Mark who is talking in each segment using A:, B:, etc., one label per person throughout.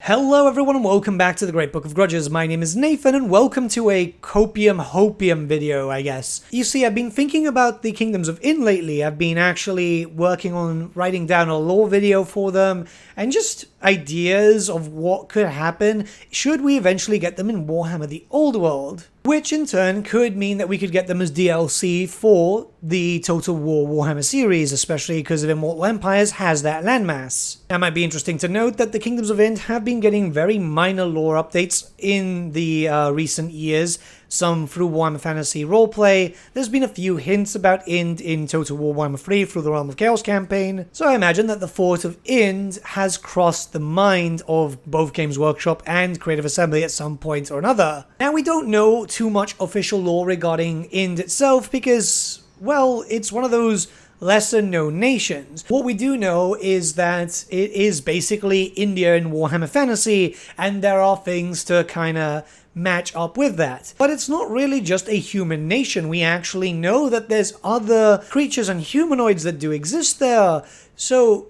A: Hello everyone and welcome back to the Great Book of Grudges. My name is Nathan and welcome to a Copium video, I guess. You see, I've been thinking about the Kingdoms of Inn lately. I've been actually working on writing down a lore video for them and just ideas of what could happen should we eventually get them in Warhammer the Old World. Which in turn could mean that we could get them as DLC for the Total War Warhammer series, especially because of Immortal Empires has that landmass. It might be interesting to note that the Kingdoms of Ind have been getting very minor lore updates in the recent years, some through Warhammer Fantasy Roleplay. There's been a few hints about Ind in Total War Warhammer 3 through the Realm of Chaos campaign, so I imagine that the thought of Ind has crossed the mind of both Games Workshop and Creative Assembly at some point or another. Now, we don't know too much official lore regarding Ind itself because, well, it's one of those lesser known nations. What we do know is that it is basically India in Warhammer Fantasy, and there are things to kind of match up with that. But it's not really just a human nation. We actually know that there's other creatures and humanoids that do exist there. So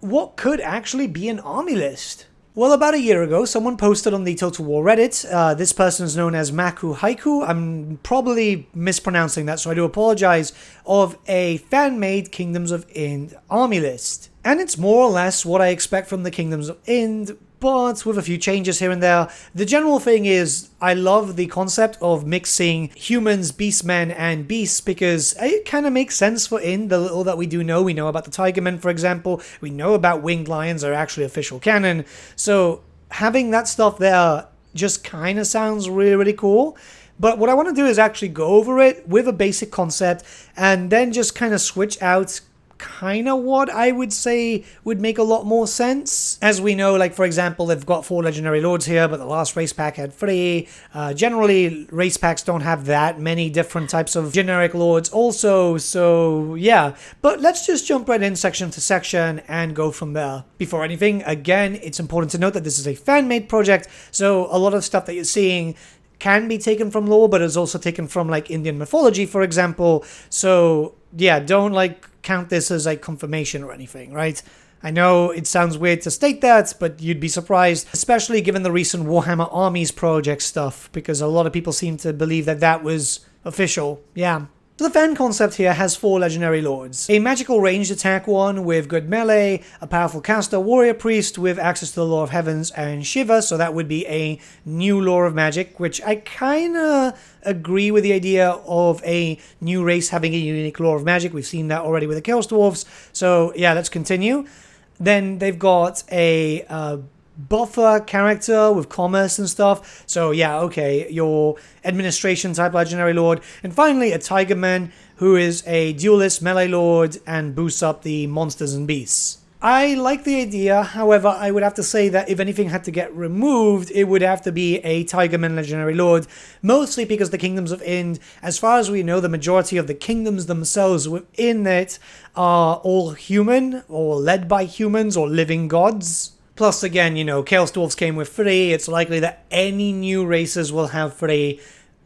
A: what could actually be an army list? Well, about a year ago, someone posted on the Total War Reddit. This person is known as Maku Haiku. I'm probably mispronouncing that, so I do apologize. Of a fan-made Kingdoms of Ind army list. And it's more or less what I expect from the Kingdoms of Ind, but with a few changes here and there. The general thing is, I love the concept of mixing humans, beastmen, and beasts because it kind of makes sense for Ind, the little that we do know. We know about the Tigermen, for example. We know about winged lions are actually official canon. So having that stuff there just kind of sounds really, really cool. But what I want to do is actually go over it with a basic concept and then just kind of switch out kind of what I would say would make a lot more sense. As we know, like for example, they've got 4 legendary lords here, but the last race pack had 3. Generally, race packs don't have that many different types of generic lords also, so yeah. But let's just jump right in section to section and go from there. Before anything, again, it's important to note that this is a fan-made project, so a lot of stuff that you're seeing can be taken from lore, but is also taken from like Indian mythology, for example. So yeah, don't like count this as a confirmation or anything, right? I know it sounds weird to state that, but you'd be surprised, especially given the recent Warhammer Armies project stuff, because a lot of people seem to believe that that was official. Yeah. So the fan concept here has 4 legendary lords. A magical ranged attack one with good melee, a powerful caster warrior priest with access to the lore of heavens and Shiva, so that would be a new lore of magic, which I kinda agree with the idea of a new race having a unique lore of magic. We've seen that already with the Chaos Dwarves, so yeah, let's continue. Then they've got a buffer character with commerce and stuff. So yeah, okay, your administration type legendary lord. And finally, a Tigerman who is a duelist melee lord and boosts up the monsters and beasts. I like the idea, however, I would have to say that if anything had to get removed, it would have to be a Tigerman legendary lord, mostly because the Kingdoms of Ind, as far as we know, the majority of the kingdoms themselves within it are all human, or led by humans, or living gods. Plus, again, you know, Chaos Dwarves came with 3. It's likely that any new races will have 3.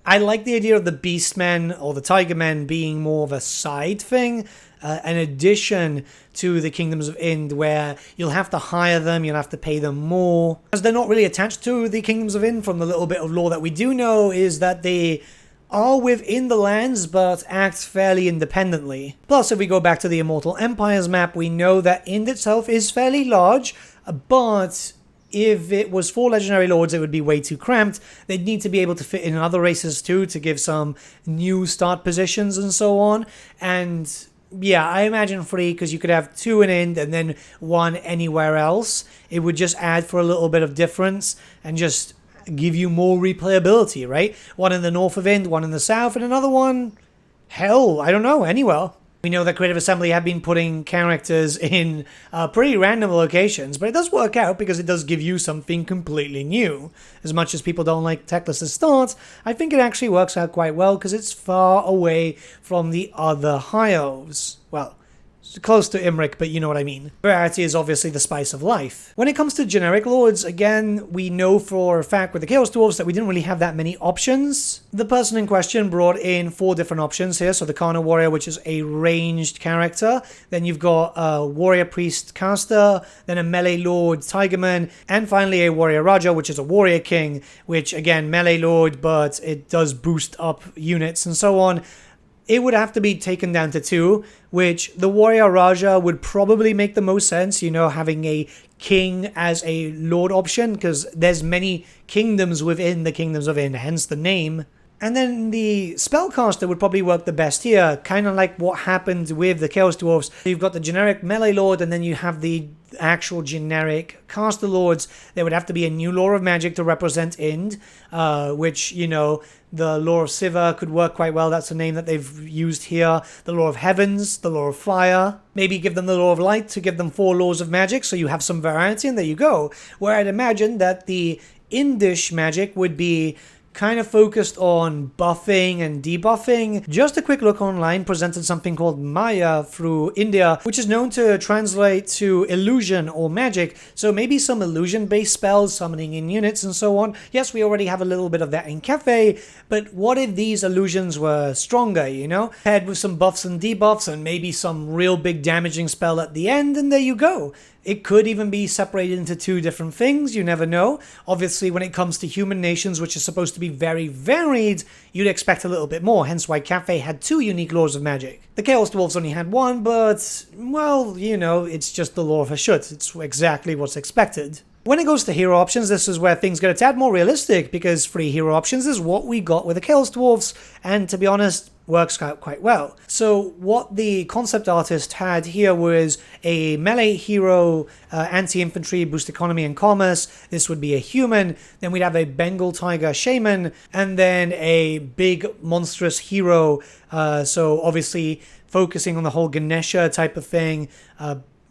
A: I like the idea of the Beastmen or the Tigermen being more of a side thing, an addition to the Kingdoms of Ind, where you'll have to hire them, you'll have to pay them more. As they're not really attached to the Kingdoms of Ind, from the little bit of lore that we do know, is that they are within the lands, but act fairly independently. Plus, if we go back to the Immortal Empires map, we know that Ind itself is fairly large, but if it was 4 legendary lords, it would be way too cramped. They'd need to be able to fit in other races too, to give some new start positions and so on. And yeah, I imagine 3, because you could have 2 in Ind and then 1 anywhere else. It would just add for a little bit of difference and just give you more replayability, right? 1 in the north of Ind, 1 in the south, and another one, hell, I don't know, anywhere. We know that Creative Assembly have been putting characters in pretty random locations, but it does work out because it does give you something completely new. As much as people don't like Techless's start, I think it actually works out quite well because it's far away from the other High Elves. Well, close to Imric, but you know what I mean. Variety is obviously the spice of life. When it comes to generic lords, again, we know for a fact with the Chaos Dwarves that we didn't really have that many options. The person in question brought in 4 different options here. So the Karna Warrior, which is a ranged character. Then you've got a Warrior Priest Caster, then a Melee Lord Tigerman, and finally a Warrior Raja, which is a Warrior King, which again, Melee Lord, but it does boost up units and so on. It would have to be taken down to 2, which the Warrior Raja would probably make the most sense, you know, having a king as a lord option, because there's many kingdoms within the Kingdoms of Ind, hence the name. And then the Spellcaster would probably work the best here, kind of like what happened with the Chaos Dwarfs. You've got the generic Melee Lord, and then you have the actual generic Caster Lords. There would have to be a new Law of Magic to represent Ind, which, you know, the Law of Siva could work quite well. That's the name that they've used here. The Law of Heavens, the Law of Fire. Maybe give them the Law of Light to give them 4 Laws of Magic, so you have some variety, and there you go. Where I'd imagine that the Indish magic would be kind of focused on buffing and debuffing. Just a quick look online presented something called Maya through India, which is known to translate to illusion or magic. So maybe some illusion-based spells, summoning in units and so on. Yes, we already have a little bit of that in Cafe, but what if these illusions were stronger, you know? Paired with some buffs and debuffs and maybe some real big damaging spell at the end, and there you go. It could even be separated into 2 different things, you never know. Obviously, when it comes to human nations, which is supposed to be very varied, you'd expect a little bit more, hence why Cafe had 2 unique laws of magic. The Chaos Dwarves only had 1, but, well, you know, it's just the law of Hashut. It's exactly what's expected. When it goes to hero options, this is where things get a tad more realistic, because 3 hero options is what we got with the Chaos Dwarves, and to be honest, works out quite well. So what the concept artist had here was a melee hero, anti-infantry, boost economy and commerce. This would be a human. Then we'd have a Bengal tiger shaman, and then a big monstrous hero. So obviously focusing on the whole Ganesha type of thing.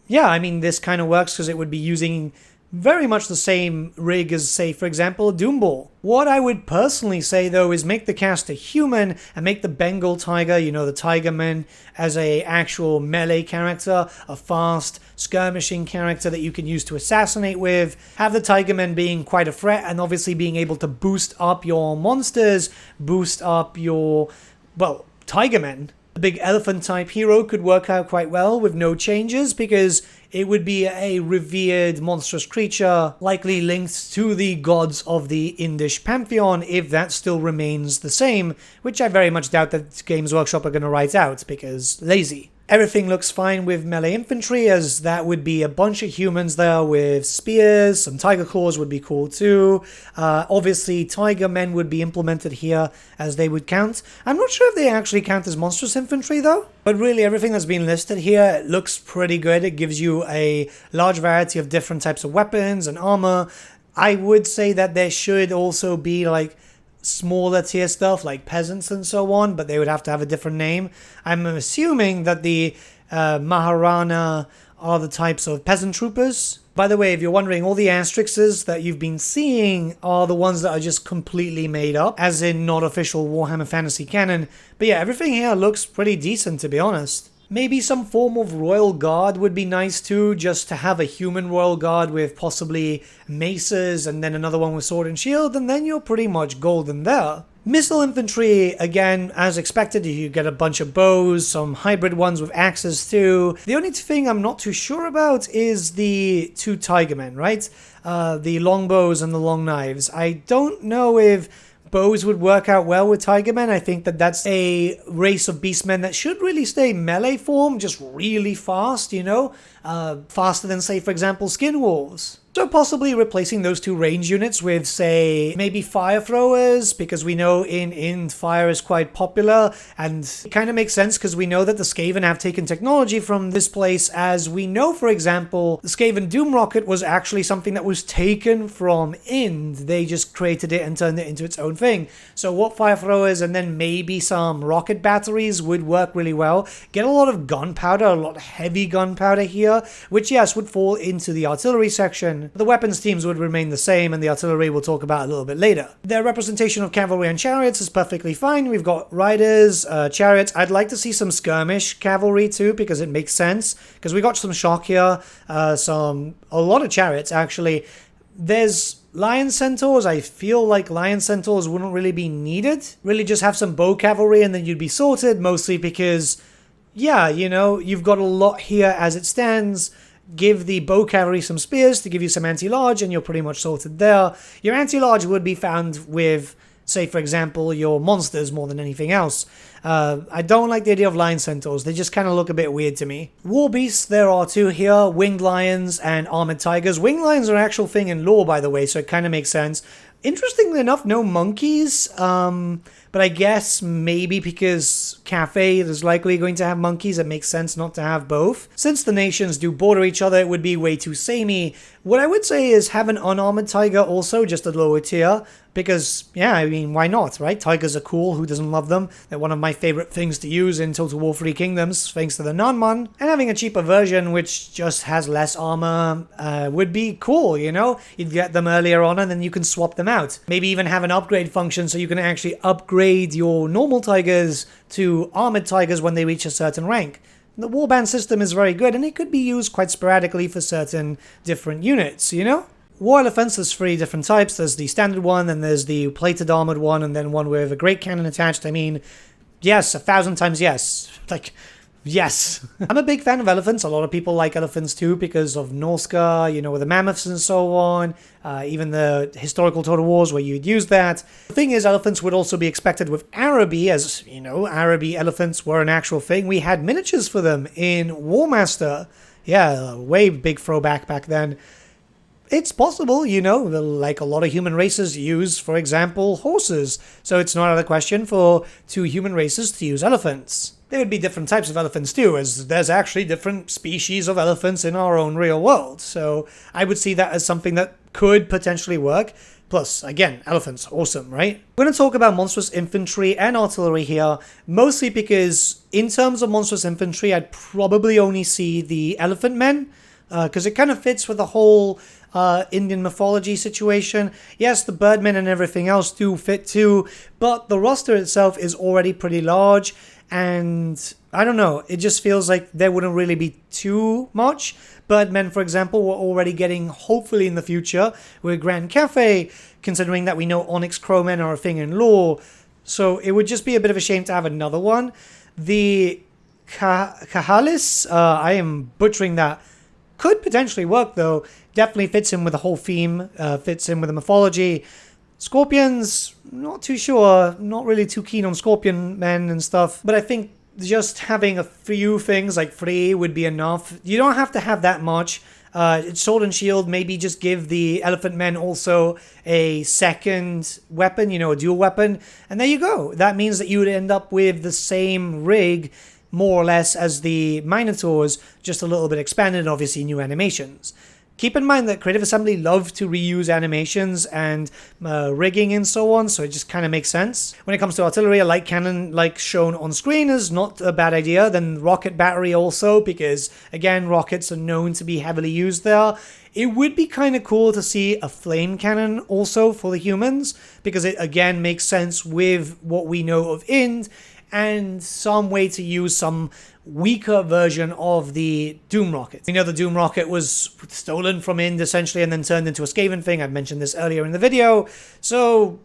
A: Yeah, I mean, this kind of works because it would be using very much the same rig as, say, for example, Doomball. What I would personally say, though, is make the cast a human and make the Bengal Tiger, you know, the Tigerman, as a actual melee character, a fast, skirmishing character that you can use to assassinate with. Have the Tigerman being quite a threat and obviously being able to boost up your monsters, boost up your, well, Tigermen. The big elephant type hero could work out quite well with no changes because it would be a revered monstrous creature, likely linked to the gods of the Indish pantheon, if that still remains the same, which I very much doubt that Games Workshop are going to write out, because lazy. Everything looks fine with melee infantry, as that would be a bunch of humans there with spears. Some tiger claws would be cool too. Obviously, tiger men would be implemented here, as they would count. I'm not sure if they actually count as monstrous infantry though. But really, everything that's been listed here looks pretty good. It gives you a large variety of different types of weapons and armor. I would say that there should also be like smaller tier stuff like peasants and so on, but they would have to have a different name. I'm assuming that the Maharana are the types of peasant troopers. By the way, if you're wondering, all the asterisks that you've been seeing are the ones that are just completely made up, as in not official Warhammer Fantasy canon. But yeah, everything here looks pretty decent, to be honest. Maybe some form of royal guard would be nice too, just to have a human royal guard with possibly maces and then another one with sword and shield, and then you're pretty much golden there. Missile infantry, again, as expected, you get a bunch of bows, some hybrid ones with axes too. The only thing I'm not too sure about is the 2 tigermen, right? The long bows and the long knives. I don't know if bows would work out well with Tigermen. I think that that's a race of beastmen that should really stay melee form, just really fast, you know? Faster than, say, for example, skin wolves. So possibly replacing those 2 range units with, say, maybe fire throwers, because we know in fire is quite popular, and it kind of makes sense because we know that the Skaven have taken technology from this place, as we know, for example, the Skaven Doom Rocket was actually something that was taken from Ind. They just created it and turned it into its own thing. So what fire throwers and then maybe some rocket batteries would work really well. Get a lot of gunpowder, a lot of heavy gunpowder here, which yes, would fall into the artillery section. canon. The weapons teams would remain the same, and the artillery we'll talk about a little bit later. Their representation of cavalry and chariots is perfectly fine. We've got riders, chariots. I'd like to see some skirmish cavalry too, because it makes sense. Because we got some shock here, a lot of chariots actually. There's lion centaurs. I feel like lion centaurs wouldn't really be needed. Really just have some bow cavalry and then you'd be sorted, mostly because, yeah, you know, you've got a lot here as it stands. Give the bow cavalry some spears to give you some anti-large and you're pretty much sorted there. Your anti-large would be found with, say, for example, your monsters more than anything else. I don't like the idea of lion centaurs. They just kind of look a bit weird to me. War beasts, there are two here, winged lions and armored tigers. Winged lions are an actual thing in lore, by the way, so it kind of makes sense. Interestingly enough, no monkeys, but I guess maybe because Cafe is likely going to have monkeys, it makes sense not to have both. Since the nations do border each other, it would be way too samey. What I would say is have an unarmored tiger also, just a lower tier, because, yeah, I mean, why not, right? Tigers are cool, who doesn't love them? They're one of my favorite things to use in Total War Three Kingdoms, thanks to the Nanman. And having a cheaper version, which just has less armor, would be cool, you know? You'd get them earlier on, and then you can swap them out. Maybe even have an upgrade function so you can actually upgrade your normal tigers to armored tigers when they reach a certain rank. The warband system is very good, and it could be used quite sporadically for certain different units, you know? War elephants, there's three different types. There's the standard one, and there's the plated armored one, and then one with a great cannon attached. I mean, yes, 1,000 times yes. Like, yes. I'm a big fan of elephants. A lot of people like elephants too because of Norska, you know, with the mammoths and so on. Even the historical Total Wars where you'd use that. The thing is, elephants would also be expected with Araby, as, you know, Araby elephants were an actual thing. We had miniatures for them in Warmaster. Yeah, way big throwback back then. It's possible, you know, like a lot of human races use, for example, horses. So it's not out of the question for two human races to use elephants. There would be different types of elephants too, as there's actually different species of elephants in our own real world. So I would see that as something that could potentially work. Plus, again, elephants, awesome, right? We're going to talk about monstrous infantry and artillery here, mostly because in terms of monstrous infantry, I'd probably only see the elephant men, because it kind of fits with the whole Indian mythology situation. Yes, the birdmen and everything else do fit too, but the roster itself is already pretty large, and I don't know, it just feels like there wouldn't really be too much. Birdmen, for example, we're already getting, hopefully in the future, with Grand Cafe, considering that we know Onyx Crowmen are a thing in lore, so it would just be a bit of a shame to have another one. The Kahalis, I am butchering that, could potentially work though. Definitely fits in with the whole theme, fits in with the mythology. Scorpions, not too sure, not really too keen on scorpion men and stuff, but I think just having a few things like 3 would be enough. You don't have to have that much. Sword and shield, maybe just give the elephant men also a second weapon, you know, a dual weapon, and there you go. That means that you would end up with the same rig more or less as the Minotaurs, just a little bit expanded and obviously new animations. Keep in mind that Creative Assembly love to reuse animations and rigging and so on, so it just kind of makes sense. When it comes to artillery, a light cannon like shown on screen is not a bad idea. Then rocket battery also, because again, rockets are known to be heavily used there. It would be kind of cool to see a flame cannon also for the humans, because it again makes sense with what we know of Ind, and some way to use some weaker version of the Doom Rocket. We know the Doom Rocket was stolen from Ind essentially and then turned into a Skaven thing. I've mentioned this earlier in the video. So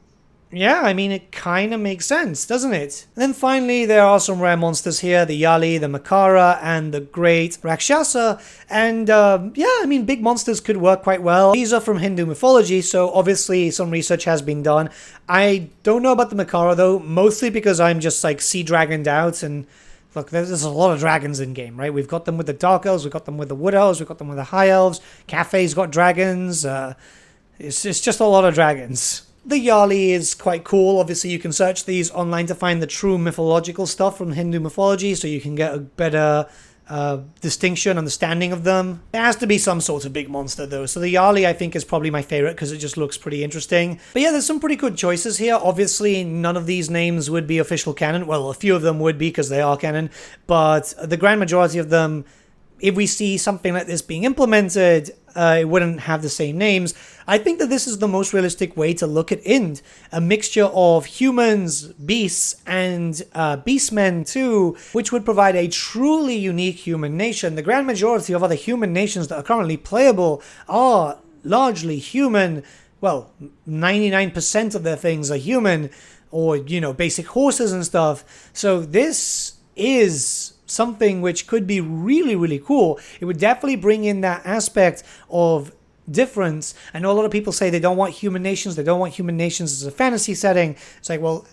A: yeah, I mean, it kind of makes sense, doesn't it? And then finally, there are some rare monsters here, the Yali, the Makara, and the Great Rakshasa. And yeah, I mean, big monsters could work quite well. These are from Hindu mythology, so obviously some research has been done. I don't know about the Makara though, mostly because I'm just like sea dragoned out, and look, there's a lot of dragons in game, right? We've got them with the Dark Elves, we've got them with the Wood Elves, we've got them with the High Elves. Cafe's got dragons. It's just a lot of dragons. The Yali is quite cool. Obviously, you can search these online to find the true mythological stuff from Hindu mythology, so you can get a better distinction, understanding of them. There has to be some sort of big monster, though. So the Yali, I think, is probably my favorite because it just looks pretty interesting. But yeah, there's some pretty good choices here. Obviously, none of these names would be official canon. Well, a few of them would be because they are canon, but the grand majority of them if we see something like this being implemented, it wouldn't have the same names. I think that this is the most realistic way to look at Ind. A mixture of humans, beasts, and beastmen too, which would provide a truly unique human nation. The grand majority of other human nations that are currently playable are largely human. Well, 99% of their things are human, or, you know, basic horses and stuff. So this is something which could be really, really cool. It would definitely bring in that aspect of difference. I know a lot of people say they don't want human nations. They don't want human nations as a fantasy setting. It's like, well,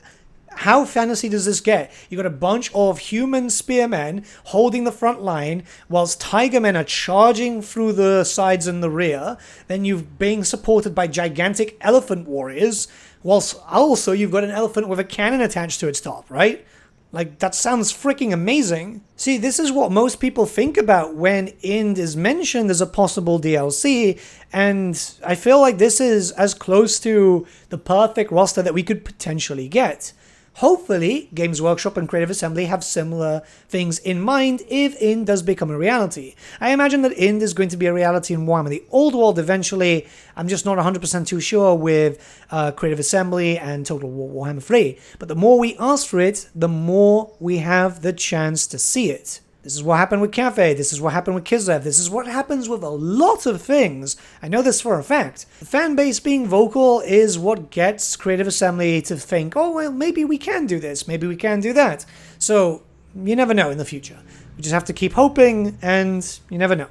A: how fantasy does this get? You got a bunch of human spearmen holding the front line whilst tiger men are charging through the sides and the rear. Then you've being supported by gigantic elephant warriors, whilst also you've got an elephant with a cannon attached to its top, right? Like, that sounds freaking amazing. See, this is what most people think about when Ind is mentioned as a possible DLC, and I feel like this is as close to the perfect roster that we could potentially get. Hopefully, Games Workshop and Creative Assembly have similar things in mind if Ind does become a reality. I imagine that Ind is going to be a reality in Warhammer the Old World eventually. I'm just not 100% too sure with Creative Assembly and Total War Warhammer 3. But the more we ask for it, the more we have the chance to see it. This is what happened with Cafe, this is what happened with Kislev, this is what happens with a lot of things. I know this for a fact. The fan base being vocal is what gets Creative Assembly to think, oh, well, maybe we can do this, maybe we can do that. So, you never know in the future. We just have to keep hoping, and you never know.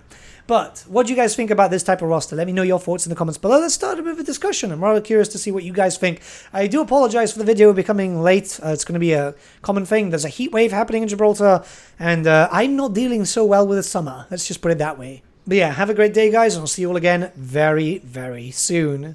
A: But what do you guys think about this type of roster? Let me know your thoughts in the comments below. Let's start a bit of a discussion. I'm rather curious to see what you guys think. I do apologize for the video becoming late. It's going to be a common thing. There's a heat wave happening in Gibraltar, and I'm not dealing so well with the summer. Let's just put it that way. But yeah, have a great day, guys, and I'll see you all again very, very soon.